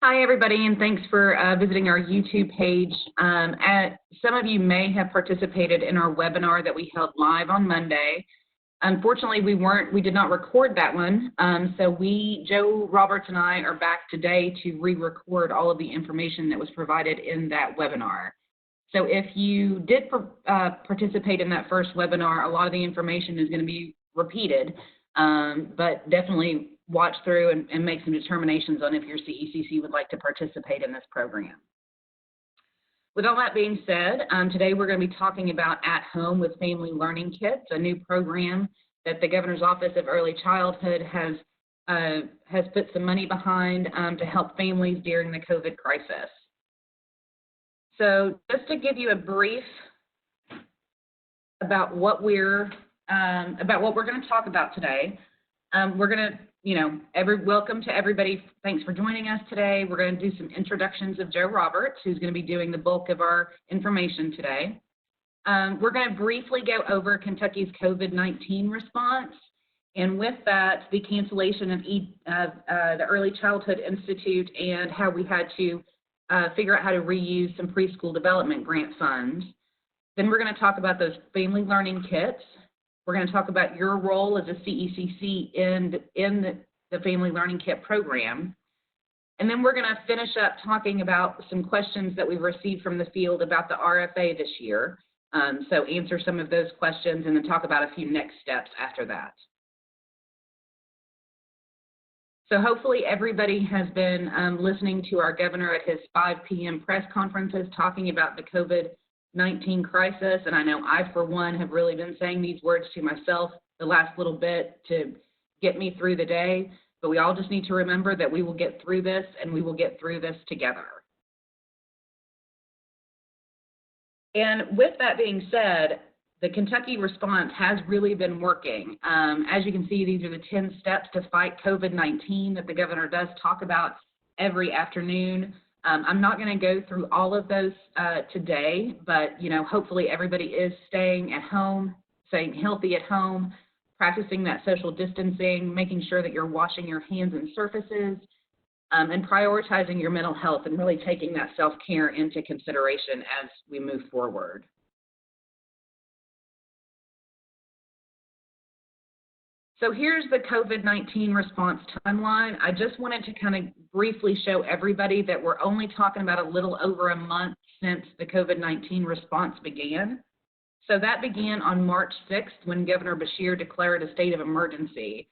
Hi, everybody, and thanks for visiting our YouTube page. Some of you may have participated in our webinar that we held live on Monday. Unfortunately, we did not record that one. So Joe Roberts and I are back today to re-record all of the information that was provided in that webinar. So if you did participate in that first webinar, a lot of the information is going to be repeated, but definitely watch through and make some determinations on if your CECC would like to participate in this program. With all that being said, today we're going to be talking about At Home with Family Learning Kits, a new program that the Governor's Office of Early Childhood has put some money behind to help families during the COVID crisis. So just to give you a brief about what we're going to talk about today, we're going to welcome to everybody. Thanks for joining us today. We're going to do some introductions of Joe Roberts, who's going to be doing the bulk of our information today. We're going to briefly go over Kentucky's COVID-19 response, and with that, the cancellation of the Early Childhood Institute and how we had to figure out how to reuse some preschool development grant funds. Then we're going to talk about those family learning kits. We're going to talk about your role as a CECC in the Family Learning Kit program. And then we're going to finish up talking about some questions that we've received from the field about the RFA this year. So answer some of those questions and then talk about a few next steps after that. So hopefully everybody has been listening to our governor at his 5 p.m. press conferences talking about the COVID-19 crisis, and I know I, for one, have really been saying these words to myself the last little bit to get me through the day, but we all just need to remember that we will get through this, and we will get through this together. And with that being said, the Kentucky response has really been working. As you can see, these are the 10 steps to fight COVID-19 that the governor does talk about every afternoon. I'm not going to go through all of those today, but hopefully everybody is staying at home, staying healthy at home, practicing that social distancing, making sure that you're washing your hands and surfaces, and prioritizing your mental health and really taking that self-care into consideration as we move forward. So here's the COVID-19 response timeline. I just wanted to kind of briefly show everybody that we're only talking about a little over a month since the COVID-19 response began. So that began on March 6th when Governor Beshear declared a state of emergency.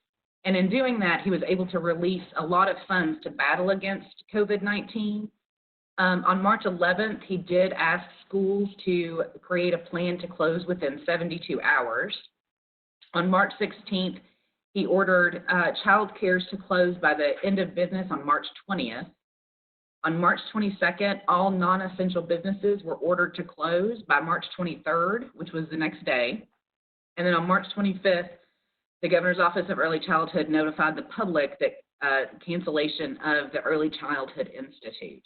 And in doing that, he was able to release a lot of funds to battle against COVID-19. On March 11th, he did ask schools to create a plan to close within 72 hours. On March 16th, he ordered child cares to close by the end of business on March 20th. On March 22nd, all non-essential businesses were ordered to close by March 23rd, which was the next day. And then on March 25th, the Governor's Office of Early Childhood notified the public that cancellation of the Early Childhood Institute.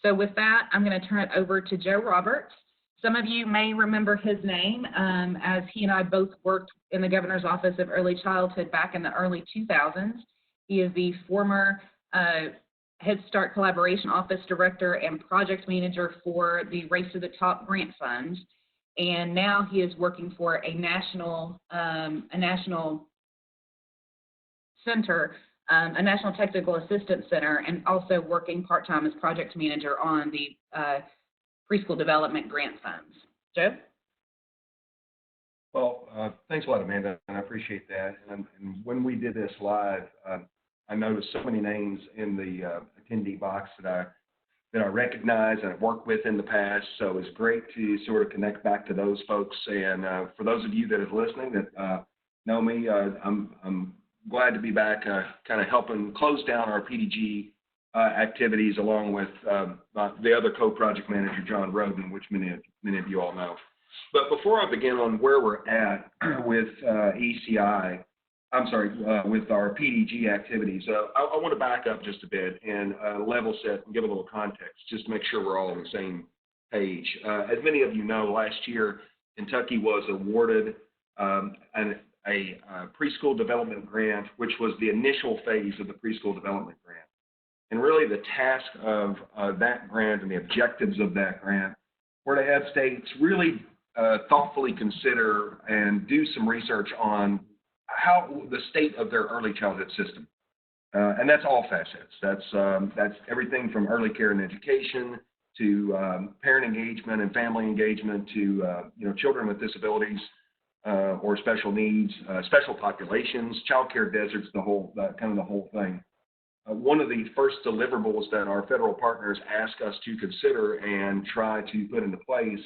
So with that, I'm going to turn it over to Joe Roberts. Some of you may remember his name as he and I both worked in the Governor's Office of Early Childhood back in the early 2000s. He is the former Head Start Collaboration Office Director and Project Manager for the Race to the Top Grant Fund. And now he is working for a national center, a National Technical Assistance Center, and also working part-time as Project Manager on the preschool development grant funds. Joe? Well, thanks a lot, Amanda, and I appreciate that. And when we did this live, I noticed so many names in the attendee box that I recognize and I've worked with in the past. So it's great to sort of connect back to those folks. And for those of you that are listening that know me, I'm glad to be back, kind of helping close down our PDG activities along with the other co-project manager, John Roden, which many of you all know. But before I begin on where we're at with ECI, with our PDG activities, I want to back up just a bit and level set and give a little context just to make sure we're all on the same page. As many of you know, last year, Kentucky was awarded a preschool development grant, which was the initial phase of the preschool development grant. And really the task of that grant and the objectives of that grant were to have states really thoughtfully consider and do some research on how the state of their early childhood system. And that's all facets. That's everything from early care and education to parent engagement and family engagement to children with disabilities or special needs, special populations, child care deserts, the whole thing. One of the first deliverables that our federal partners asked us to consider and try to put into place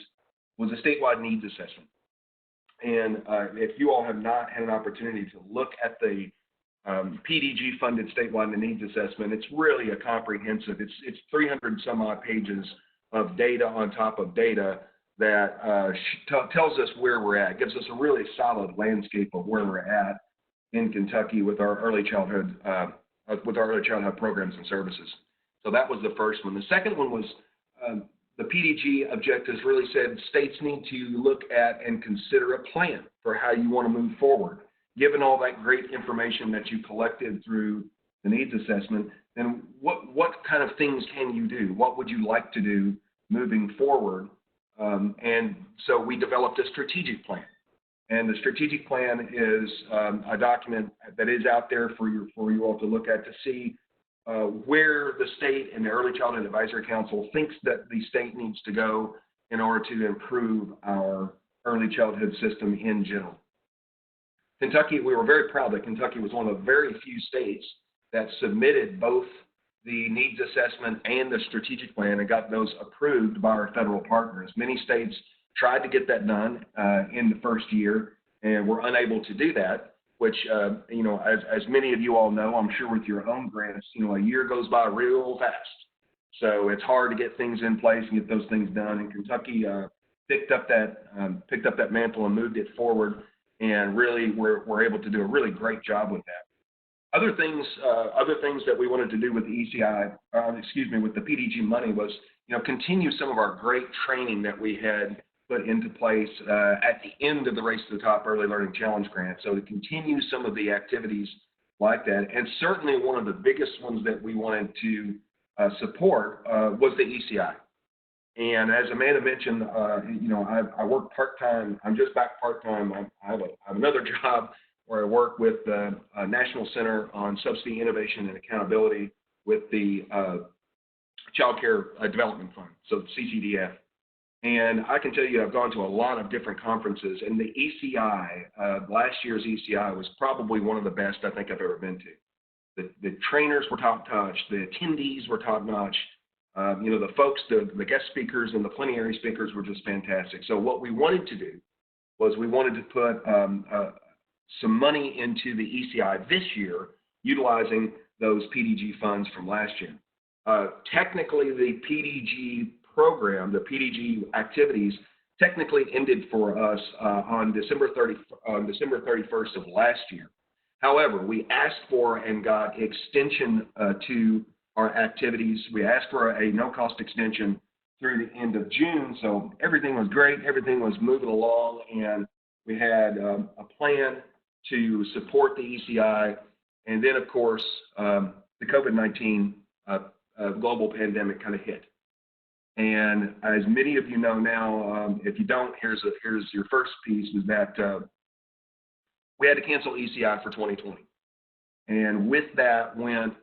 was a statewide needs assessment. And if you all have not had an opportunity to look at the PDG funded statewide needs assessment, it's really a comprehensive, it's 300 some odd pages of data on top of data that tells us where we're at, gives us a really solid landscape of where we're at in Kentucky with our early childhood programs and services. So that was the first one. The second one was the PDG objectives really said states need to look at and consider a plan for how you want to move forward. Given all that great information that you collected through the needs assessment, then what kind of things can you do? What would you like to do moving forward? And so we developed a strategic plan. And the strategic plan is a document that is out there for you all to look at to see where the state and the Early Childhood Advisory Council thinks that the state needs to go in order to improve our early childhood system in general. Kentucky, we were very proud that Kentucky was one of the very few states that submitted both the needs assessment and the strategic plan and got those approved by our federal partners. Many states tried to get that done in the first year and were unable to do that, which, as many of you all know, I'm sure with your own grants, a year goes by real fast. So it's hard to get things in place and get those things done. And Kentucky picked up that mantle and moved it forward, and really we're able to do a really great job with that. Other things that we wanted to do with the ECI, with the PDG money was, continue some of our great training that we had put into place at the end of the Race to the Top Early Learning Challenge grant. So to continue some of the activities like that, and certainly one of the biggest ones that we wanted to support was the ECI. And as Amanda mentioned, I work part-time. I'm just back part-time. I have another job where I work with the National Center on Subsidy Innovation and Accountability with the Child Care Development Fund, so CCDF. And I can tell you I've gone to a lot of different conferences, and the ECI, last year's ECI was probably one of the best I think I've ever been to. The trainers were top-notch. The attendees were top-notch. The folks, the guest speakers and the plenary speakers were just fantastic. So what we wanted to do was we wanted to put some money into the ECI this year, utilizing those PDG funds from last year. Technically, the PDG program, the PDG activities, technically ended for us on December 31st of last year. However, we asked for and got extension to our activities. We asked for a no-cost extension through the end of June, so everything was great. Everything was moving along, and we had a plan to support the ECI. And then, of course, the COVID-19 global pandemic kind of hit. And as many of you know now, if you don't, here's your first piece, is that we had to cancel ECI for 2020. And with that went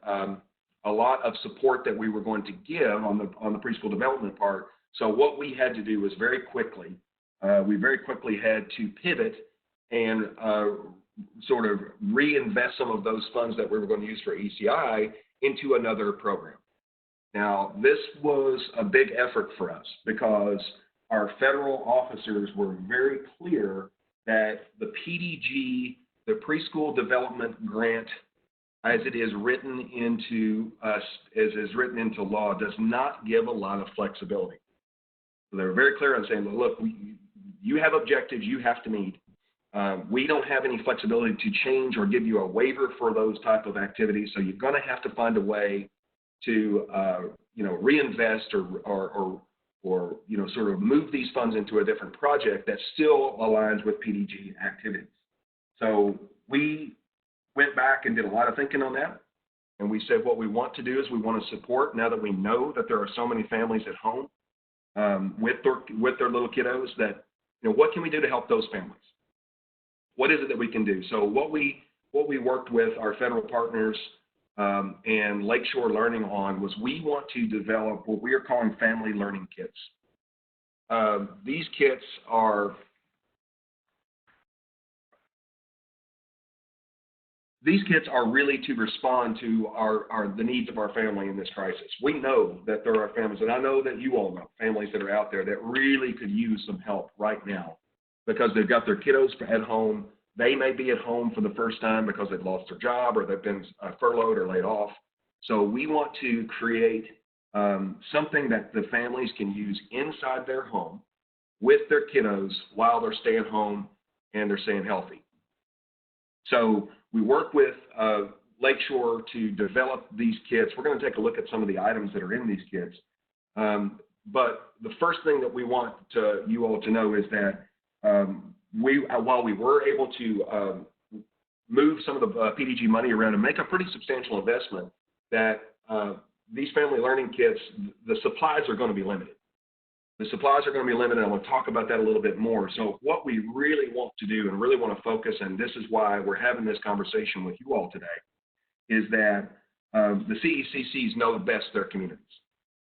a lot of support that we were going to give on the preschool development part. So what we had to do was we very quickly had to pivot and sort of reinvest some of those funds that we were going to use for ECI into another program. Now, this was a big effort for us because our federal officers were very clear that the PDG, the preschool development grant, as it is written into law, does not give a lot of flexibility. So they were very clear on saying, look, you have objectives you have to meet. We don't have any flexibility to change or give you a waiver for those type of activities. So you're going to have to find a way to reinvest or sort of move these funds into a different project that still aligns with PDG activities. So we went back and did a lot of thinking on that. And we said what we want to do is we want to support, now that we know that there are so many families at home with their little kiddos, that, what can we do to help those families? What is it that we can do? So what we worked with our federal partners and Lakeshore Learning on was we want to develop what we are calling family learning kits. These kits are really to respond to the needs of our family in this crisis. We know that there are families, and I know that you all know families that are out there that really could use some help right now because they've got their kiddos at home. They may be at home for the first time because they've lost their job or they've been furloughed or laid off. So we want to create something that the families can use inside their home with their kiddos while they're staying home and they're staying healthy. So we work with Lakeshore to develop these kits. We're going to take a look at some of the items that are in these kits. But the first thing that we want you all to know is that while we were able to move some of the PDG money around and make a pretty substantial investment, that these family learning kits, the supplies are going to be limited. The supplies are going to be limited, and I want to talk about that a little bit more. So what we really want to do and really want to focus, and this is why we're having this conversation with you all today, is that the CECCs know best their communities.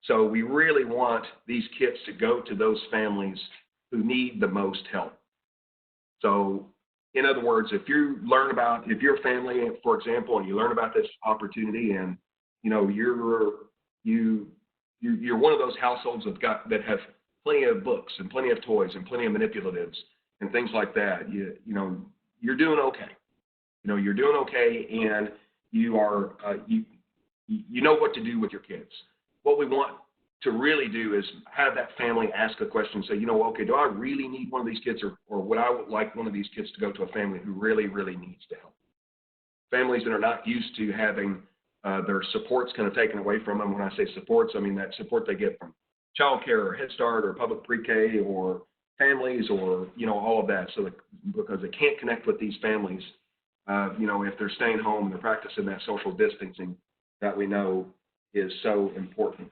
So we really want these kits to go to those families who need the most help. So in other words, if you're a family, for example, and you learn about this opportunity, and you're one of those households that have plenty of books and plenty of toys and plenty of manipulatives and things like that, you're doing okay. You're doing okay, and you know what to do with your kids. What we want to really do is have that family ask a question, say, okay, do I really need one of these kits, or would I like one of these kits to go to a family who really, really needs the help? Families that are not used to having their supports kind of taken away from them. When I say supports, I mean that support they get from child care or Head Start or public pre-K or families or, all of that. So because they can't connect with these families, if they're staying home and they're practicing that social distancing that we know is so important.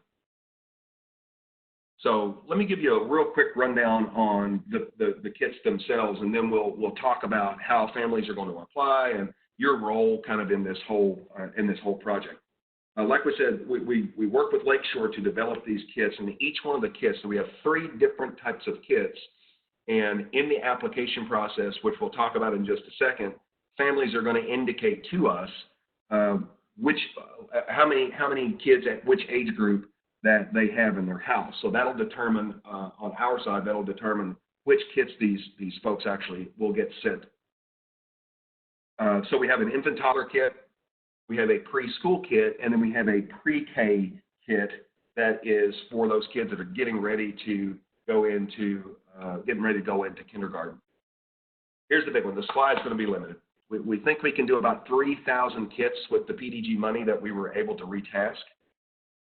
So let me give you a real quick rundown on the kits themselves, and then we'll talk about how families are going to apply and your role kind of in this whole project. Like we said, we work with Lakeshore to develop these kits, and each one of the kits, so we have 3 different types of kits, and in the application process, which we'll talk about in just a second, families are going to indicate to us how many kids at which age group that they have in their house. So that'll determine, on our side, that'll determine which kits these folks actually will get sent. So we have an infant toddler kit, we have a preschool kit, and then we have a pre-K kit that is for those kids that are getting ready to go into kindergarten. Here's the big one: the supply is going to be limited. We think we can do about 3,000 kits with the PDG money that we were able to retask.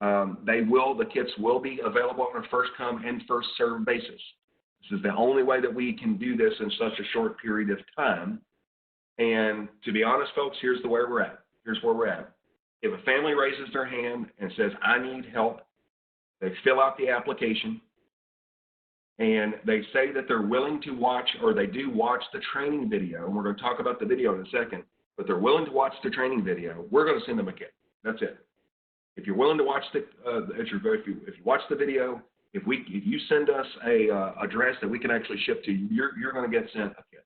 The kits will be available on a first come and first served basis. This is the only way that we can do this in such a short period of time. And to be honest, folks, here's where we're at. If a family raises their hand and says, I need help, they fill out the application, and they say that they're willing to watch, or they do watch the training video, and we're going to talk about the video in a second, but they're willing to watch the training video, we're going to send them a kit. That's it. If you're willing to watch if you watch the video, if you send us a address that we can actually ship to you, you're going to get sent a kit.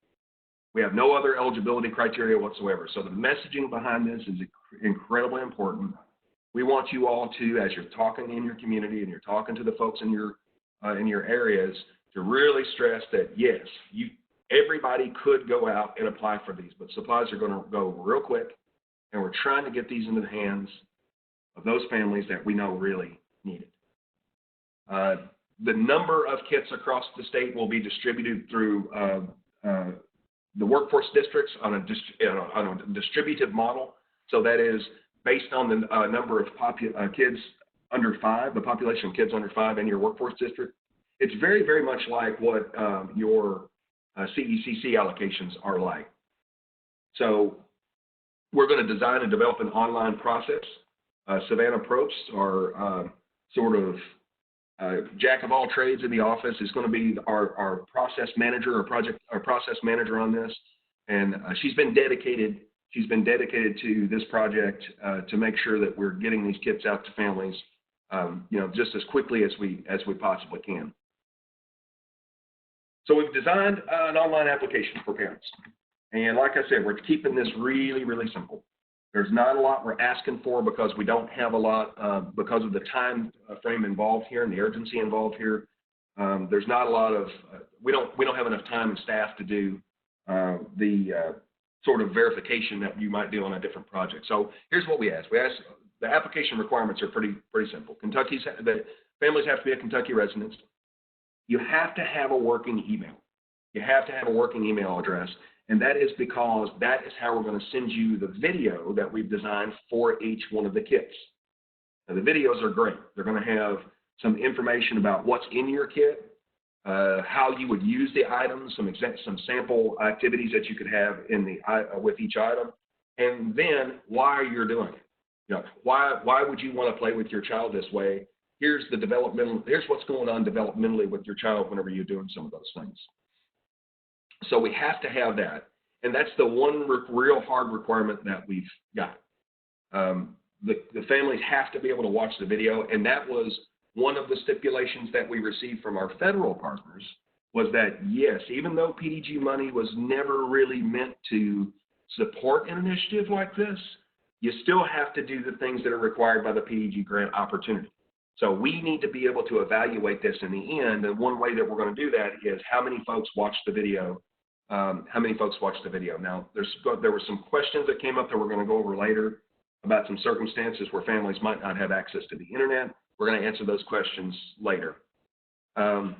We have no other eligibility criteria whatsoever. So the messaging behind this is incredibly important. We want you all to, as you're talking in your community and you're talking to the folks in your areas, to really stress that yes, everybody could go out and apply for these, but supplies are going to go real quick, and we're trying to get these into the hands of those families that we know really need it. The number of kits across the state will be distributed through the workforce districts on a distributive model. So that is based on the number of kids under 5, the population of kids under 5 in your workforce district. It's very, very much like what your CECC allocations are like. So We're going to design and develop an online process. Savannah Probst, our sort of jack of all trades in the office, is going to be our process manager or process manager on this, and she's been dedicated. She's been dedicated to this project to make sure that we're getting these kits out to families, just as quickly as we possibly can. So we've designed an online application for parents, and like I said, we're keeping this really, really simple. There's not a lot we're asking for because we don't have a lot because of the time frame involved here and the urgency involved here. There's not a lot of we don't have enough time and staff to do the sort of verification that you might do on a different project. So here's what we ask. We ask, the application requirements are pretty simple. The families have to be a Kentucky resident. You have to have a working email. You have to have a working email address, and that is because that is how we're going to send you the video that we've designed for each one of the kits. Now, the videos are great. They're going to have some information about what's in your kit, how you would use the items, some sample activities that you could have in with each item, and then why you're doing it. Why would you want to play with your child this way? Here's what's going on developmentally with your child whenever you're doing some of those things. So we have to have that, and that's the one real hard requirement that we've got. The families have to be able to watch the video, and that was one of the stipulations that we received from our federal partners, was that, yes, even though PDG money was never really meant to support an initiative like this, you still have to do the things that are required by the PDG grant opportunity. So we need to be able to evaluate this in the end, and one way that we're going to do that is how many folks watched the video. Now, there were some questions that came up that we're going to go over later about some circumstances where families might not have access to the internet. We're going to answer those questions later. And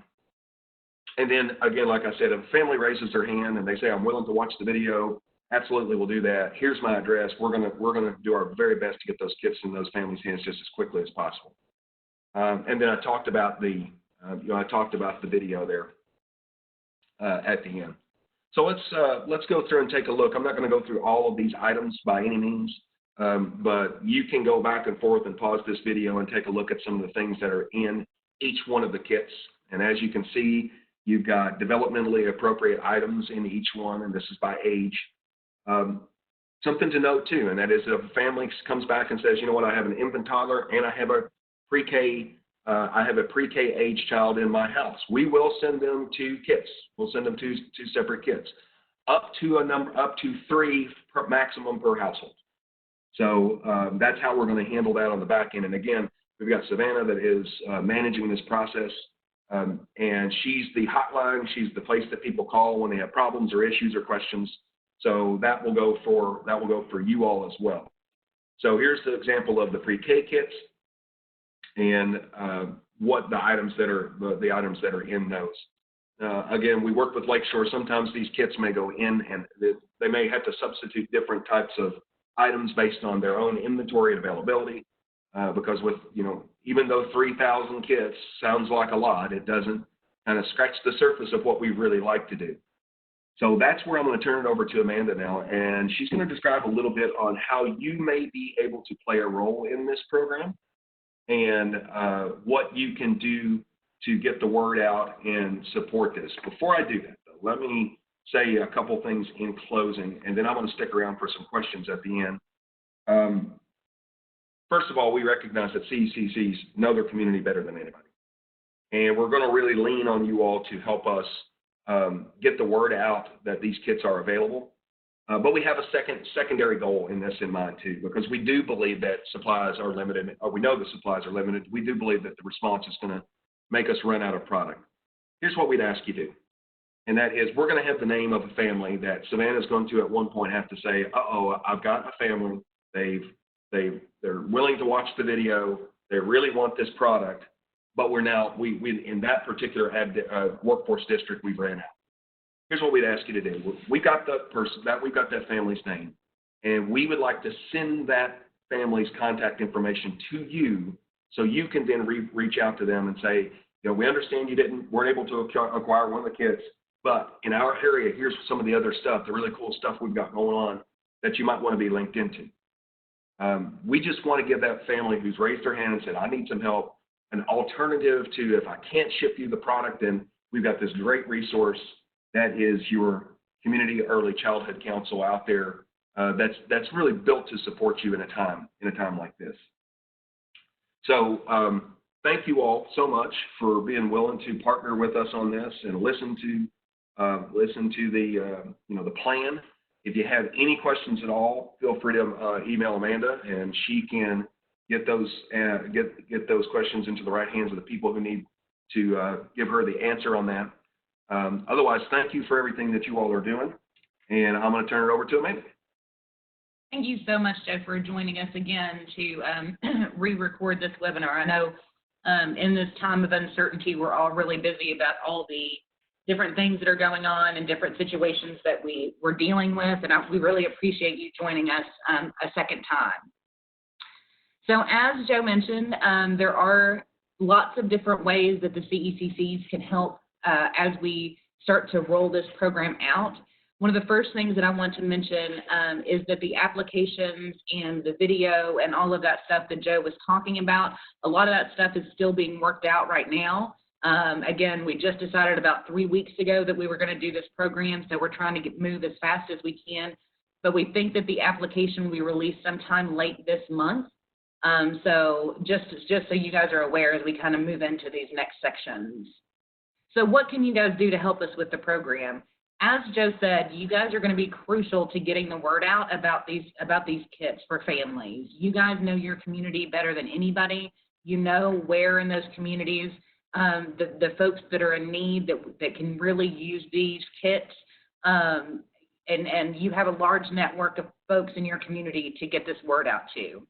then, again, like I said, if a family raises their hand and they say, I'm willing to watch the video, absolutely we'll do that. Here's my address. We're going to do our very best to get those kits in those families' hands just as quickly as possible. And then I talked about the video there at the end. So let's go through and take a look. I'm not going to go through all of these items by any means, but you can go back and forth and pause this video and take a look at some of the things that are in each one of the kits. And as you can see, you've got developmentally appropriate items in each one, and this is by age. Something to note too, and that is if a family comes back and says, you know what, I have an infant toddler and I have a pre-K age child in my house, we will send them 2 kits. We'll send them two separate kits, up to 3 maximum per household. So that's how we're going to handle that on the back end. And again, we've got Savannah that is managing this process, and she's the hotline. She's the place that people call when they have problems or issues or questions. So that will go for you all as well. So here's the example of the pre-K kits, and what the items that are in those. Again, we work with Lakeshore. Sometimes these kits may go in, and they may have to substitute different types of items based on their own inventory and availability. Because even though 3,000 kits sounds like a lot, it doesn't kind of scratch the surface of what we really like to do. So that's where I'm going to turn it over to Amanda now, and she's going to describe a little bit on how you may be able to play a role in this program, and what you can do to get the word out and support this. Before I do that, though, let me say a couple things in closing, and then I'm going to stick around for some questions at the end. First of all, we recognize that CECCs know their community better than anybody, and we're going to really lean on you all to help us get the word out that these kits are available. But we have a secondary goal in this in mind too, because we do believe that supplies are limited, or we know the supplies are limited. We do believe that the response is going to make us run out of product. Here's what we'd ask you to do, and that is we're going to have the name of a family that Savannah's going to at one point have to say, uh-oh, I've got a family. They're willing to watch the video. They really want this product, but we in that particular workforce district, we've ran out. Here's what we'd ask you to do. We've got that family's name, and we would like to send that family's contact information to you, so you can then reach out to them and say, we understand you weren't able to acquire one of the kits, but in our area, here's some of the other stuff, the really cool stuff we've got going on. that you might want to be linked into. We just want to give that family who's raised their hand and said, I need some help, an alternative to, if I can't ship you the product, then we've got this great resource that is your community early childhood council out there that's really built to support you in a time like this. So thank you all so much for being willing to partner with us on this and listen to the plan. If you have any questions at all, feel free to email Amanda, and she can get those questions into the right hands of the people who need to give her the answer on that. Otherwise, thank you for everything that you all are doing, and I'm going to turn it over to Amanda. Thank you so much, Joe, for joining us again to re-record this webinar. I know in this time of uncertainty, we're all really busy about all the different things that are going on and different situations that we're dealing with, and we really appreciate you joining us a second time. So as Joe mentioned, there are lots of different ways that the CECCs can help as we start to roll this program out. One of the first things that I want to mention is that the applications and the video and all of that stuff that Joe was talking about, a lot of that stuff is still being worked out right now. Again, we just decided about 3 weeks ago that we were going to do this program, so we're trying to move as fast as we can. But we think that the application will be released sometime late this month. So just so you guys are aware as we kind of move into these next sections. So what can you guys do to help us with the program? As Joe said, you guys are going to be crucial to getting the word out about these kits for families. You guys know your community better than anybody. You know where in those communities the folks that are in need that can really use these kits, and you have a large network of folks in your community to get this word out to.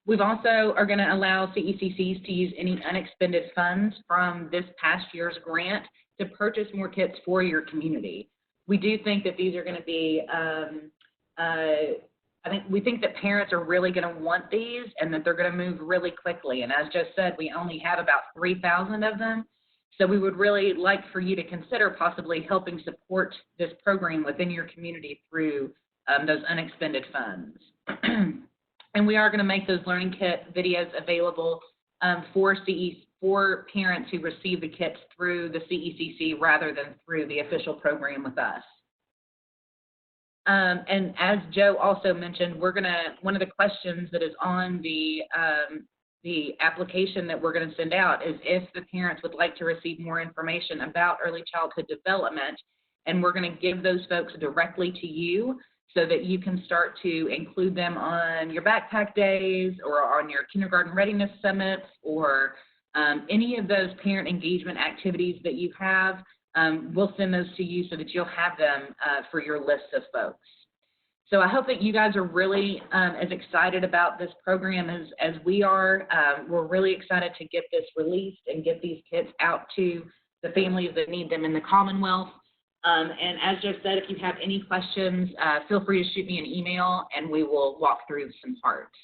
We've also are going to allow CECCs to use any unexpended funds from this past year's grant to purchase more kits for your community. We do think that these are going to be, we think that parents are really going to want these and that they're going to move really quickly. And as just said, we only have about 3,000 of them. So we would really like for you to consider possibly helping support this program within your community through those unexpended funds. And we are going to make those learning kit videos available for parents who receive the kits through the CECC rather than through the official program with us. And as Joe also mentioned, one of the questions that is on the application that we're going to send out is if the parents would like to receive more information about early childhood development, and we're going to give those folks directly to you so that you can start to include them on your backpack days or on your kindergarten readiness summits or any of those parent engagement activities that you have. We'll send those to you so that you'll have them for your list of folks. So I hope that you guys are really as excited about this program as we are. We're really excited to get this released and get these kits out to the families that need them in the Commonwealth. And as Joe said, if you have any questions, feel free to shoot me an email and we will walk through some parts.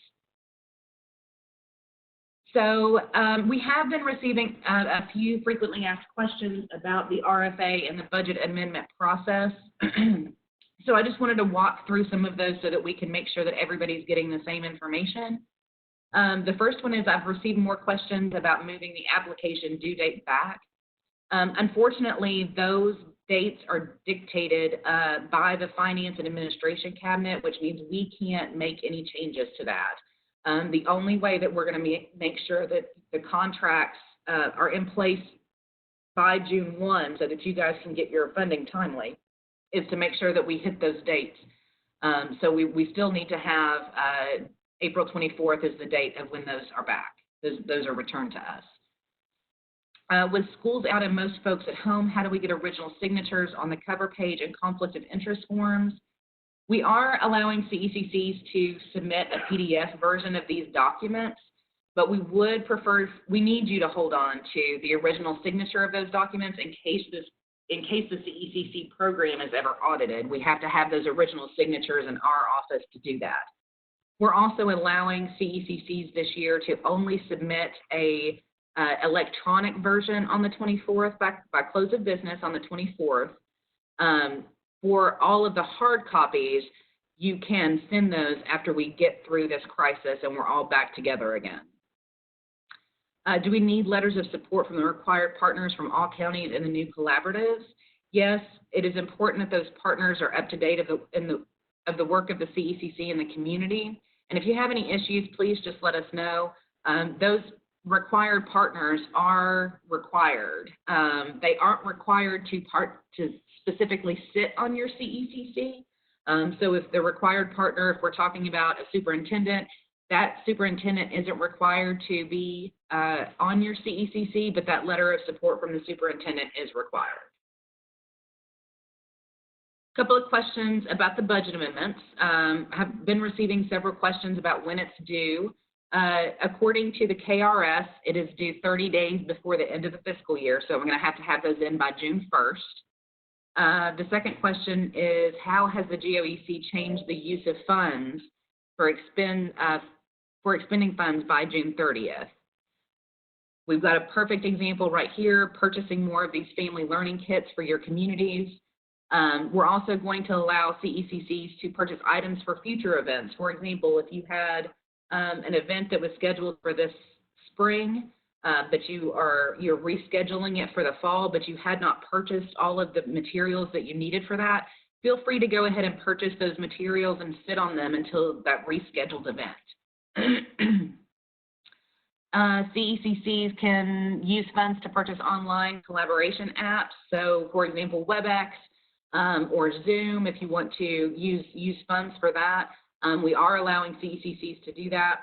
So we have been receiving a few frequently asked questions about the RFA and the budget amendment process. So I just wanted to walk through some of those so that we can make sure that everybody's getting the same information. The first one is I've received more questions about moving the application due date back. Unfortunately, those dates are dictated by the Finance and Administration Cabinet, which means we can't make any changes to that. The only way that we're going to make sure that the contracts are in place by June 1 so that you guys can get your funding timely is to make sure that we hit those dates. So we still need to have April 24th is the date of when those are back. Those are returned to us. With schools out and most folks at home, how do we get original signatures on the cover page and conflict of interest forms? We are allowing CECCs to submit a PDF version of these documents, but we would prefer, we need you to hold on to the original signature of those documents in case the CECC program is ever audited. We have to have those original signatures in our office to do that. We're also allowing CECCs this year to only submit a electronic version on the 24th by close of business on the 24th. For all of the hard copies, you can send those after we get through this crisis and we're all back together again. Do we need letters of support from the required partners from all counties in the new collaboratives? Yes, it is important that those partners are up to date of the work of the CECC in the community. And if you have any issues, please just let us know. Those required partners are required. They aren't required to specifically sit on your CECC. So if the required partner, if we're talking about a superintendent, that superintendent isn't required to be on your CECC, but that letter of support from the superintendent is required. A couple of questions about the budget amendments. I have been receiving several questions about when it's due. According to the KRS, it is due 30 days before the end of the fiscal year, so I'm going to have those in by June 1st. The second question is, how has the GOEC changed the use of funds for expending funds by June 30th? We've got a perfect example right here, purchasing more of these family learning kits for your communities. We're also going to allow CECCs to purchase items for future events. For example, if you had an event that was scheduled for this spring, but you're rescheduling it for the fall, but you had not purchased all of the materials that you needed for that, feel free to go ahead and purchase those materials and sit on them until that rescheduled event. CECCs can use funds to purchase online collaboration apps. So, for example, WebEx or Zoom, if you want to use funds for that. We are allowing CECCs to do that.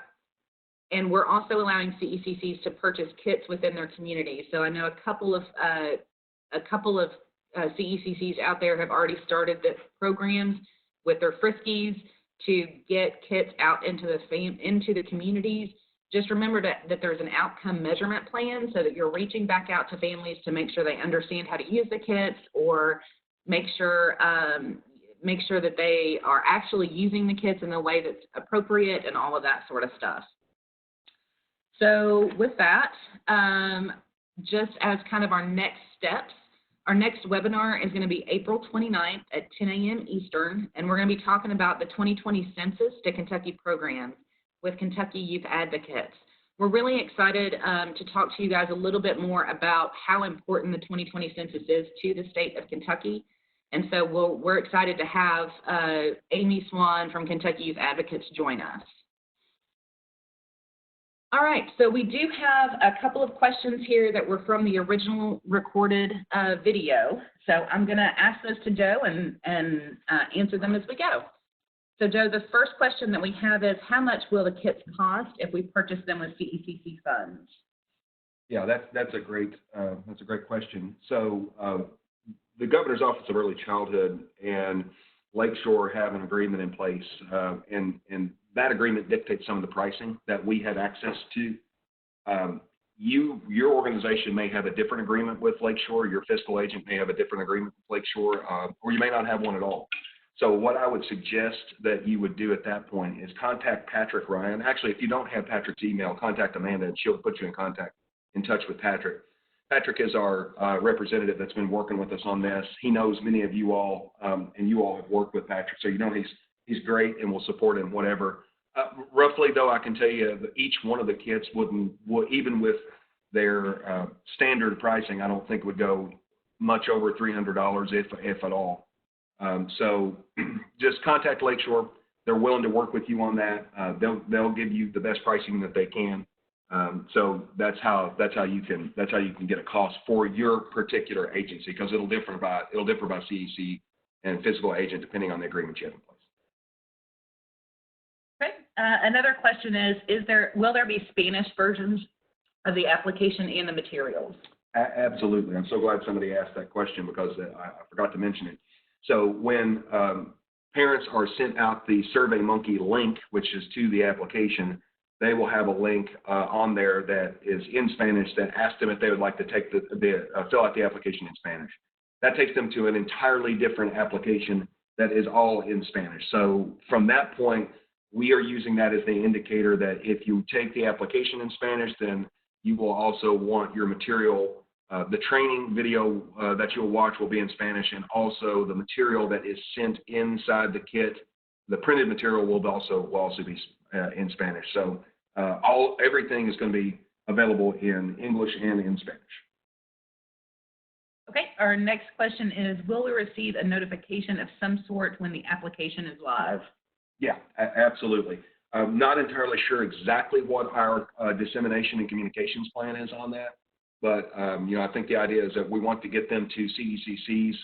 And we're also allowing CECCs to purchase kits within their community. So I know a couple of CECCs out there have already started the programs with their Friskies to get kits out into the communities. Just remember that there's an outcome measurement plan so that you're reaching back out to families to make sure they understand how to use the kits, or make sure that they are actually using the kits in the way that's appropriate and all of that sort of stuff. So with that, just as kind of our next steps, our next webinar is going to be April 29th at 10 a.m. Eastern, and we're going to be talking about the 2020 Census to Kentucky programs with Kentucky Youth Advocates. We're really excited to talk to you guys a little bit more about how important the 2020 census is to the state of Kentucky. And so we're excited to have Amy Swan from Kentucky Youth Advocates join us. All right, so we do have a couple of questions here that were from the original recorded video. So I'm going to ask those to Joe and answer them as we go. So Joe, the first question that we have is, how much will the kits cost if we purchase them with CECC funds? Yeah, that's a great question. So the Governor's Office of Early Childhood and Lakeshore have an agreement in place, and that agreement dictates some of the pricing that we have access to. Your organization may have a different agreement with Lakeshore. Your fiscal agent may have a different agreement with Lakeshore, or you may not have one at all. So what I would suggest that you would do at that point is contact Patrick Ryan. Actually, if you don't have Patrick's email, contact Amanda, and she'll put you in touch with Patrick. Patrick is our representative that's been working with us on this. He knows many of you all, and you all have worked with Patrick, so you know he's great and will support him, whatever. Roughly, though, I can tell you that each one of the kits would even with their standard pricing, I don't think would go much over $300 if at all. So just contact Lakeshore. They're willing to work with you on that. They'll give you the best pricing that they can. So that's how you can get a cost for your particular agency, because it'll differ by CEC and physical agent depending on the agreement you have in place. Okay. Another question is will there be Spanish versions of the application and the materials? Absolutely. I'm so glad somebody asked that question, because I forgot to mention it. So when parents are sent out the SurveyMonkey link, which is to the application, they will have a link on there that is in Spanish that asks them if they would like to take fill out the application in Spanish. That takes them to an entirely different application that is all in Spanish. So from that point, we are using that as the indicator that if you take the application in Spanish, then you will also want your material. The training video that you'll watch will be in Spanish, and also the material that is sent inside the kit the printed material will also be in Spanish. So everything is going to be available in English and in Spanish. Okay, our next question is, will we receive a notification of some sort when the application is live? Yeah, absolutely. I'm not entirely sure exactly what our dissemination and communications plan is on that, but I think the idea is that we want to get them to CECCs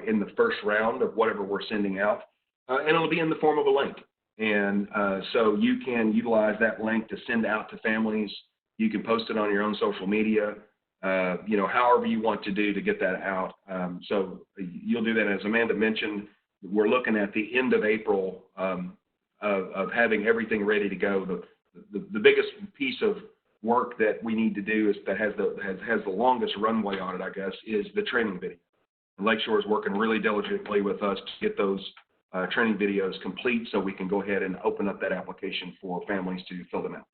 in the first round of whatever we're sending out, and it'll be in the form of a link. And so you can utilize that link to send out to families. You can post it on your own social media, however you want to do to get that out. So you'll do that. As Amanda mentioned, we're looking at the end of April of having everything ready to go. The biggest piece of work that we need to do is that has the longest runway on it, I guess, is the training video. And Lakeshore is working really diligently with us to get those training videos complete so we can go ahead and open up that application for families to fill them out.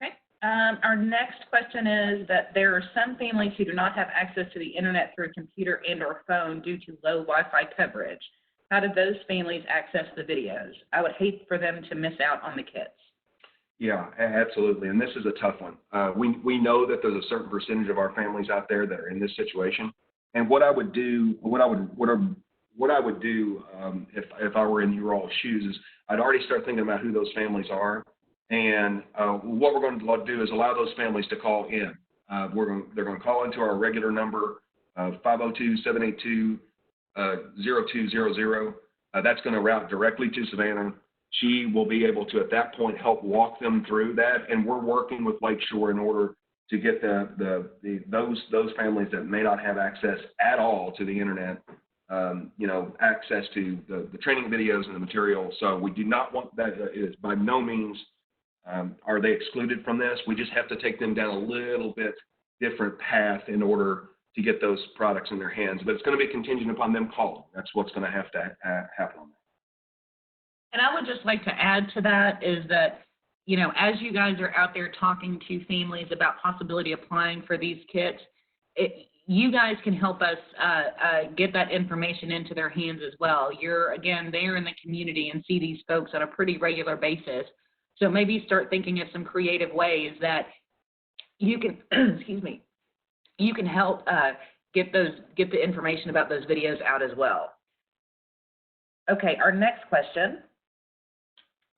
Okay. Our next question is that there are some families who do not have access to the internet through a computer and or phone due to low Wi-Fi coverage. How do those families access the videos? I would hate for them to miss out on the kits. Yeah, absolutely. And this is a tough one. We know that there's a certain percentage of our families out there that are in this situation. And what I would do if I were in your all's shoes is I'd already start thinking about who those families are. And what we're going to do is allow those families to call in. They're going to call into our regular number of 502-782-0200. That's going to route directly to Savannah. She will be able to, at that point, help walk them through that. And we're working with Lakeshore in order to get those families that may not have access at all to the internet, access to the training videos and the material. So we do not want that. Is by no means are they excluded from this. We just have to take them down a little bit different path in order to get those products in their hands. But it's going to be contingent upon them calling. That's what's going to have to happen on that. And I would just like to add to that is that, as you guys are out there talking to families about possibility applying for these kits, you guys can help us get that information into their hands as well. You're, again, there in the community and see these folks on a pretty regular basis. So maybe start thinking of some creative ways that you can, you can help get the information about those videos out as well. Okay, our next question.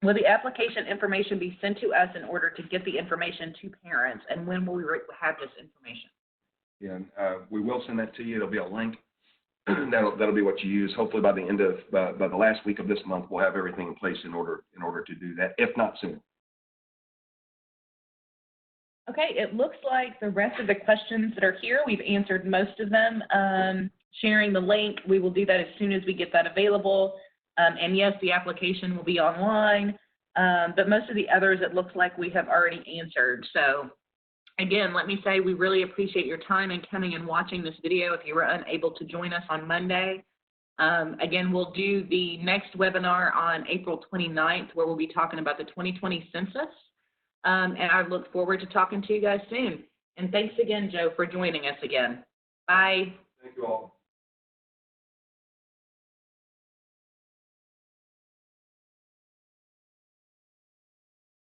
Will the application information be sent to us in order to get the information to parents, and when will we have this information? Yeah, we will send that to you. It'll be a link. That'll be what you use. Hopefully by the end of by the last week of this month, we'll have everything in place in order to do that, if not sooner. Okay, it looks like the rest of the questions that are here, we've answered most of them. Sharing the link, we will do that as soon as we get that available. And yes, the application will be online, but most of the others, it looks like we have already answered. So again, let me say we really appreciate your time and coming and watching this video if you were unable to join us on Monday. Again, we'll do the next webinar on April 29th, where we'll be talking about the 2020 census. And I look forward to talking to you guys soon. And thanks again, Joe, for joining us again. Bye. Thank you all.